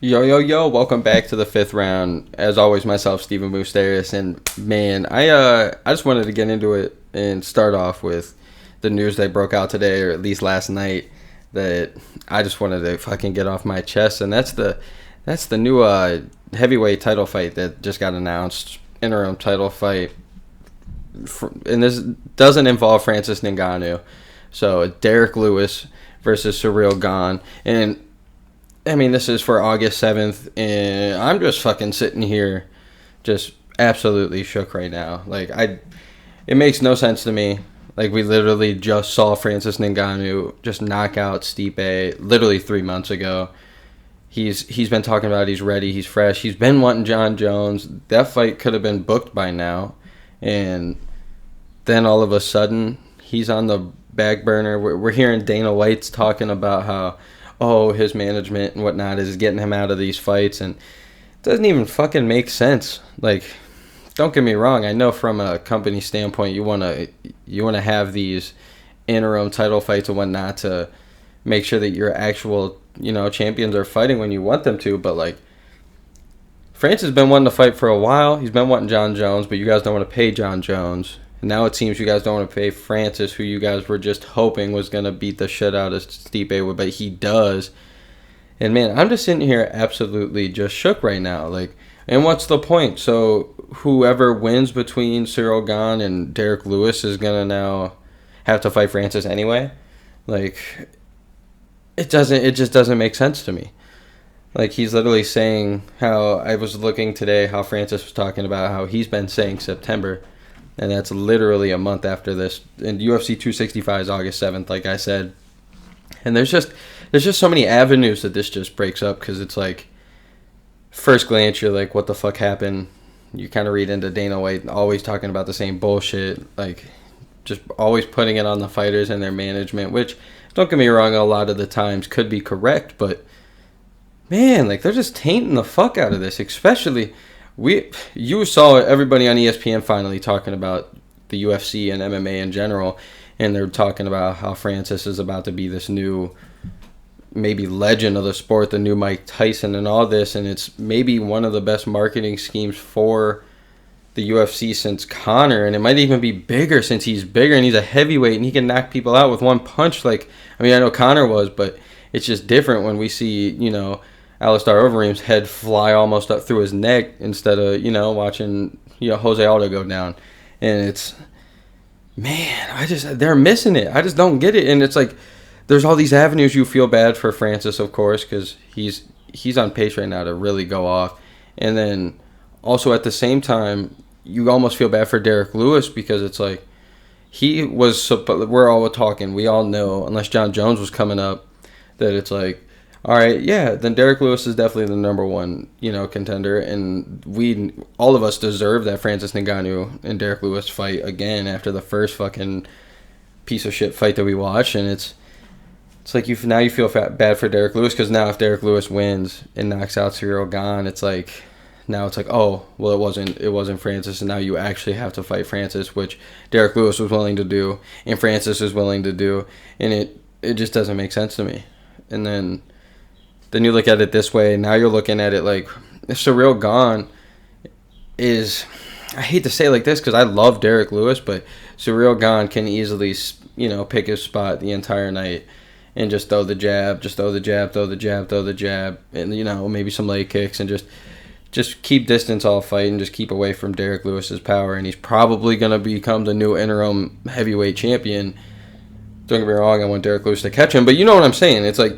Yo, yo, yo, welcome back to the fifth round. As always, myself, Stephen Moustaris, and man, I just wanted to get into it and start off with the news that broke out today, or at least last night, that I just wanted to fucking get off my chest, and that's the new heavyweight title fight that just got announced, interim title fight, and this doesn't involve Francis Ngannou, so Derrick Lewis versus Ciryl Gane, and I mean, this is for August 7th, and I'm just fucking sitting here just absolutely shook right now. It makes no sense to me. Like, we literally just saw Francis Ngannou just knock out Stipe literally 3 months ago. He's been talking about he's ready, he's fresh. He's been wanting Jon Jones. That fight could have been booked by now. And then all of a sudden, he's on the back burner. We're hearing Dana White's talking about how, his management and whatnot is getting him out of these fights, and it doesn't even fucking make sense. Like, don't get me wrong, I know from a company standpoint you wanna have these interim title fights and whatnot to make sure that your actual, champions are fighting when you want them to, but like, France has been wanting to fight for a while. He's been wanting Jon Jones, but you guys don't want to pay Jon Jones. And now it seems you guys don't want to pay Francis, who you guys were just hoping was going to beat the shit out of Stipe, but he does. And man, I'm just sitting here absolutely just shook right now. Like, and what's the point? So whoever wins between Ciryl Gane and Derrick Lewis is going to now have to fight Francis anyway? Like, it just doesn't make sense to me. Like, he's literally saying how, I was looking today, how Francis was talking about how he's been saying September. And that's literally a month after this. And UFC 265 is August 7th, like I said. And there's just so many avenues that this just breaks up, because it's like, first glance, you're like, what the fuck happened? You kind of read into Dana White always talking about the same bullshit, like just always putting it on the fighters and their management, which, don't get me wrong, a lot of the times could be correct, but man, like, they're just tainting the fuck out of this, especially... You saw everybody on ESPN finally talking about the UFC and MMA in general, and they're talking about how Francis is about to be this new, maybe legend of the sport, the new Mike Tyson and all this, and it's maybe one of the best marketing schemes for the UFC since Conor, and it might even be bigger since he's bigger and he's a heavyweight and he can knock people out with one punch. Like, I mean, I know Conor was, but it's just different when we see, Alistair Overeem's head fly almost up through his neck instead of, watching, Jose Aldo go down. And it's, man, they're missing it. I just don't get it. And it's like, there's all these avenues. You feel bad for Francis, of course, because he's on pace right now to really go off. And then also at the same time, you almost feel bad for Derrick Lewis, because it's like, we're all talking, we all know, unless Jon Jones was coming up, that it's like, all right, yeah, then Derrick Lewis is definitely the number one, contender, and all of us deserve that Francis Ngannou and Derrick Lewis fight again after the first fucking piece of shit fight that we watched, and it's like you feel bad for Derrick Lewis, because now if Derrick Lewis wins and knocks out Ciryl Gane, it's like, oh, well, it wasn't Francis, and now you actually have to fight Francis, which Derrick Lewis was willing to do, and Francis is willing to do, and it just doesn't make sense to me. And then you look at it this way. Now you're looking at it like, Ciryl Gane is, I hate to say it like this because I love Derrick Lewis, but Ciryl Gane can easily, pick his spot the entire night and just throw the jab, and, maybe some leg kicks, and just keep distance all fight and just keep away from Derrick Lewis's power. And he's probably going to become the new interim heavyweight champion. Don't get me wrong, I want Derrick Lewis to catch him, but you know what I'm saying. It's like,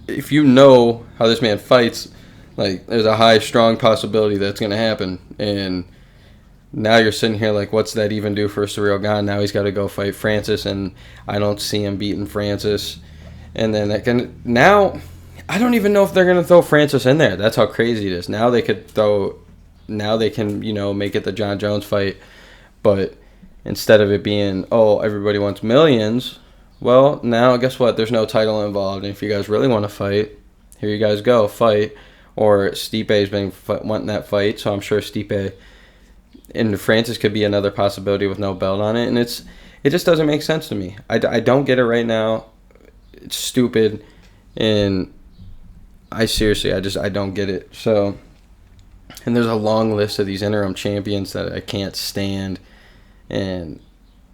if you know how this man fights, like, there's a high, strong possibility that's going to happen. And now you're sitting here like, what's that even do for Ciryl Gane? Now he's got to go fight Francis, and I don't see him beating Francis. And then now, I don't even know if they're going to throw Francis in there. That's how crazy it is. Now they can, make it the Jon Jones fight. But instead of it being, everybody wants millions, well, now guess what? There's no title involved. And if you guys really want to fight, here you guys go, fight. Or Stipe's been wanting that fight, so I'm sure Stipe and Francis could be another possibility with no belt on it. And it just doesn't make sense to me. I don't get it right now. It's stupid. And I seriously, I don't get it. So, and there's a long list of these interim champions that I can't stand. And,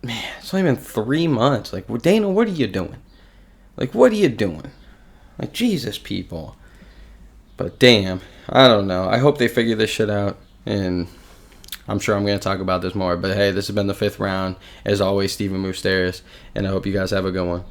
man, it's only been 3 months. Like, well, Dana, what are you doing? Like, what are you doing? Like, Jesus, people. But, damn, I don't know. I hope they figure this shit out. And I'm sure I'm going to talk about this more. But, hey, this has been the 5th round. As always, Stephen Moustaris. And I hope you guys have a good one.